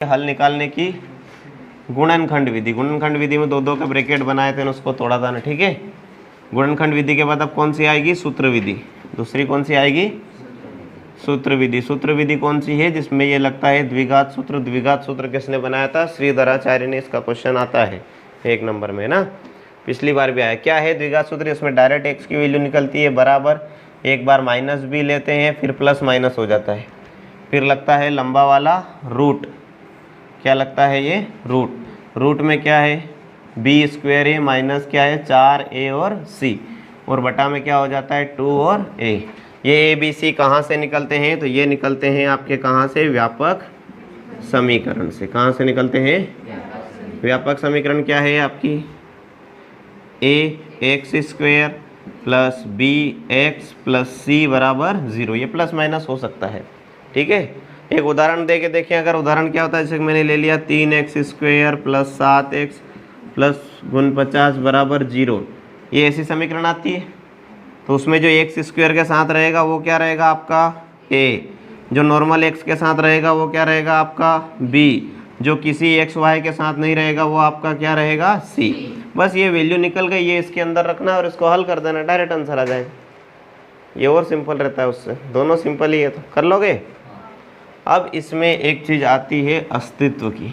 हल निकालने की गुणनखंड विधि। गुणनखंड विधि में दो दो के ब्रैकेट बनाए थे, उसको तोड़ा था ना, ठीक है। गुणनखंड विधि के बाद अब कौन सी आएगी? सूत्र विधि। दूसरी कौन सी आएगी? सूत्र विधि। सूत्र विधि कौन सी है? जिसमें ये लगता है द्विघात सूत्र। द्विघात सूत्र किसने बनाया था? श्रीधराचार्य ने। इसका क्वेश्चन आता है 1 नंबर में ना, पिछली बार भी आया। क्या है द्विघात सूत्र? इसमें डायरेक्ट एक्स की वैल्यू निकलती है बराबर, एक बार माइनस भी लेते हैं, फिर प्लस माइनस हो जाता है, फिर लगता है लंबा वाला रूट। क्या लगता है? ये रूट। रूट में क्या है? बी स्क्वायर है माइनस क्या है? 4a और c, और बटा में क्या हो जाता है? 2 और a। ये ए बी सी कहाँ से निकलते हैं? तो ये निकलते हैं आपके कहाँ से? व्यापक समीकरण से। कहाँ से निकलते हैं? व्यापक समीकरण क्या है आपकी? a x square plus b x plus c बराबर 0। ये प्लस माइनस हो सकता है, ठीक है। एक उदाहरण दे के देखें। अगर उदाहरण क्या होता है, जैसे मैंने ले लिया 3x square plus 7x plus गुण 50 बराबर 0, ये ऐसी समीकरण आती है। तो उसमें जो एक्स स्क्वायर के साथ रहेगा वो क्या रहेगा आपका? a। जो नॉर्मल x के साथ रहेगा वो क्या रहेगा आपका? b। जो किसी एक्स वाई के साथ नहीं रहेगा वो आपका क्या रहेगा? c। बस ये वैल्यू निकल गई, ये इसके अंदर रखना और इसको हल कर देना, डायरेक्ट आंसर आ जाएगा। ये और सिंपल रहता है उससे, दोनों सिंपल ही है, तो कर लोगे। अब इसमें एक चीज़ आती है अस्तित्व की।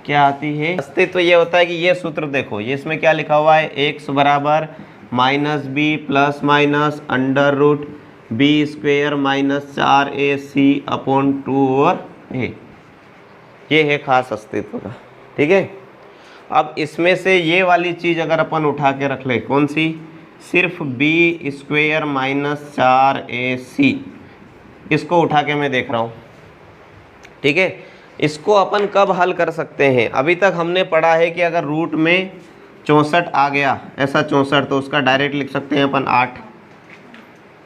क्या आती है? अस्तित्व ये होता है कि ये सूत्र देखो, ये इसमें क्या लिखा हुआ है? x बराबर minus b plus minus under root b square minus 4ac upon 2 और a। ये है खास अस्तित्व का, ठीक है। अब इसमें से ये वाली चीज़ अगर अपन उठा के रख ले, कौन सी? सिर्फ बी स्क्वेयर माइनस 4ac, इसको उठा के मैं देख रहा हूँ, ठीक है। इसको अपन कब हल कर सकते हैं? अभी तक हमने पढ़ा है कि अगर रूट में 64 आ गया, ऐसा 64, तो उसका डायरेक्ट लिख सकते हैं अपन 8।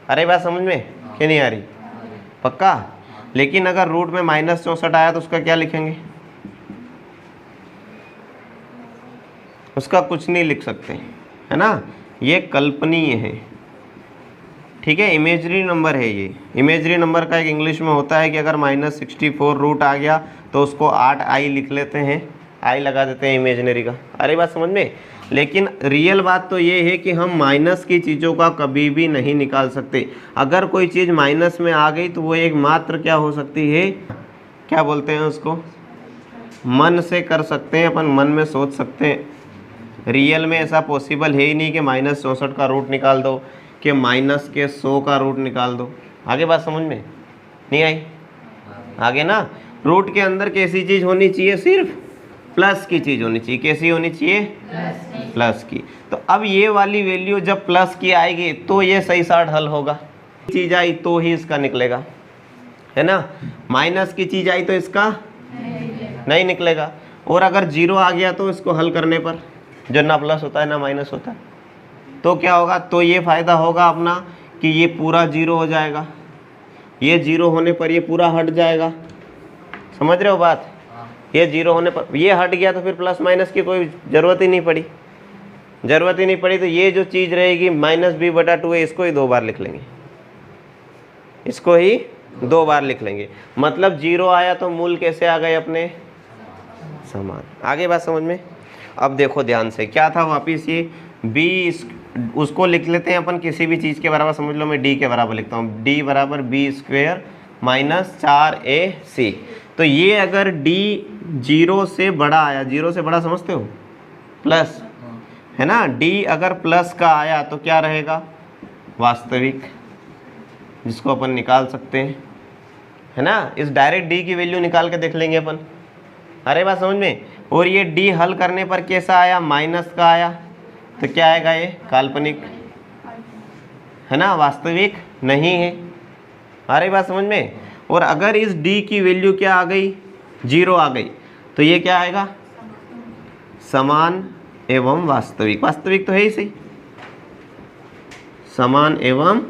अरे बात समझ में क्यों नहीं आ रही? पक्का? लेकिन अगर रूट में माइनस 64 आया तो उसका क्या लिखेंगे? उसका कुछ नहीं लिख सकते, है ना। ये कल्पनीय है, ठीक है, इमेजरी नंबर है। ये इमेजरी नंबर का एक इंग्लिश में होता है कि अगर -64 रूट आ गया तो उसको 8i लिख लेते हैं, आई लगा देते हैं इमेजनरी का। अरे बात समझ में। लेकिन रियल बात तो ये है कि हम माइनस की चीज़ों का कभी भी नहीं निकाल सकते। अगर कोई चीज़ माइनस में आ गई तो वो एक मात्र क्या हो सकती है? क्या बोलते हैं उसको? मन से कर सकते हैं, अपन मन में सोच सकते हैं। रियल में ऐसा पॉसिबल है ही नहीं कि -64 का रूट निकाल दो, कि माइनस के 100 का रूट निकाल दो। आगे बात समझ में नहीं आई? आगे ना, रूट के अंदर कैसी चीज़ होनी चाहिए? सिर्फ प्लस की चीज़ होनी चाहिए। कैसी होनी चाहिए? प्लस की। तो अब ये वाली वैल्यू जब प्लस की आएगी तो ये सही साठ हल होगा। चीज़ आई तो ही इसका निकलेगा, है ना। माइनस की चीज़ आई तो इसका नहीं निकलेगा। और अगर 0 आ गया तो इसको हल करने पर, जो ना प्लस होता है ना माइनस होता है, तो क्या होगा? तो ये फ़ायदा होगा अपना कि ये पूरा 0 हो जाएगा। ये 0 होने पर ये पूरा हट जाएगा। समझ रहे हो बात? ये 0 होने पर ये हट गया तो फिर प्लस माइनस की कोई ज़रूरत ही नहीं पड़ी। ज़रूरत ही नहीं पड़ी तो ये जो चीज़ रहेगी -b/2 है, इसको ही 2 बार लिख लेंगे। इसको ही 2 बार लिख लेंगे। मतलब 0 आया तो मूल कैसे आ गए अपने? समान। आगे बात समझ में? अब देखो ध्यान से, क्या था वापिस? ये b, उसको लिख लेते हैं अपन किसी भी चीज़ के बराबर। समझ लो मैं d के बराबर लिखता हूँ, d बराबर बी स्क्वेयर माइनस 4ac। तो ये अगर d 0 से बड़ा आया, 0 से बड़ा समझते हो? प्लस, है ना। d अगर प्लस का आया तो क्या रहेगा? वास्तविक, जिसको अपन निकाल सकते हैं, है ना। इस डायरेक्ट d की वैल्यू निकाल के देख लेंगे अपन। अरे बात समझ में। और ये d हल करने पर कैसा आया? माइनस का आया, तो क्या आएगा? ये काल्पनिक, है ना, वास्तविक नहीं है। अरे बात समझ में। और अगर इस d की वैल्यू क्या आ गई? 0 आ गई, तो ये क्या आएगा? समान एवं वास्तविक। वास्तविक तो है ही सही, समान एवं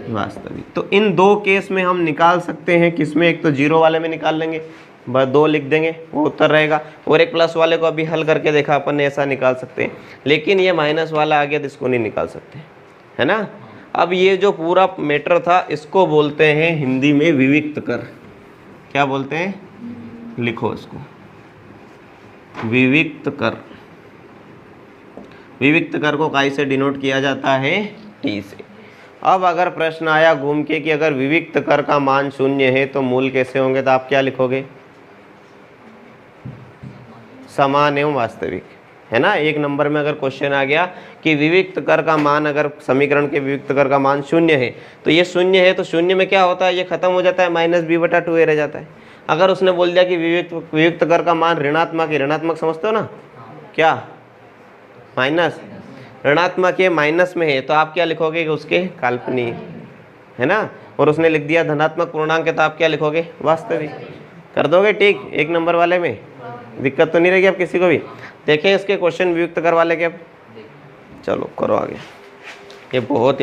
वास्तविक। तो इन 2 केस में हम निकाल सकते हैं। किसमें? एक तो 0 वाले में निकाल लेंगे, बस 2 लिख देंगे, वो उत्तर रहेगा। और एक प्लस वाले को अभी हल करके देखा अपन ने, ऐसा निकाल सकते हैं। लेकिन ये माइनस वाला आ गया तो इसको नहीं निकाल सकते, है ना। अब ये जो पूरा मैटर था इसको बोलते हैं हिंदी में विविक्त कर। क्या बोलते हैं? लिखो इसको, विविक्त कर। विविक्त कर को काई से डिनोट किया जाता है? टी से। अब अगर प्रश्न आया घूम के कि अगर विविक्त कर का मान शून्य है तो मूल कैसे होंगे, तो आप क्या लिखोगे? समान एवं वास्तविक, है ना। एक नंबर में अगर क्वेश्चन आ गया कि विविक्त कर का मान, अगर समीकरण के विविक्त कर का मान शून्य है तो ये शून्य है, तो शून्य में क्या होता है, ये खत्म हो जाता है, -b/2a रह जाता है। अगर उसने बोल दिया कि विविक्त कर का मान ऋणात्मक है, ऋणात्मक समझते हो ना, क्या माइनस, ऋणात्मक है, माइनस में है, तो आप क्या लिखोगे कि उसके काल्पनिक, है ना। और उसने लिख दिया धनात्मक पूर्णांक है, तो आप क्या लिखोगे? वास्तविक। कर दोगे ठीक एक नंबर वाले में? दिक्कत तो नहीं रहेगी अब किसी को भी? देखें इसके क्वेश्चन वियुक्त कर वाले के। अब चलो करो आगे, ये बहुत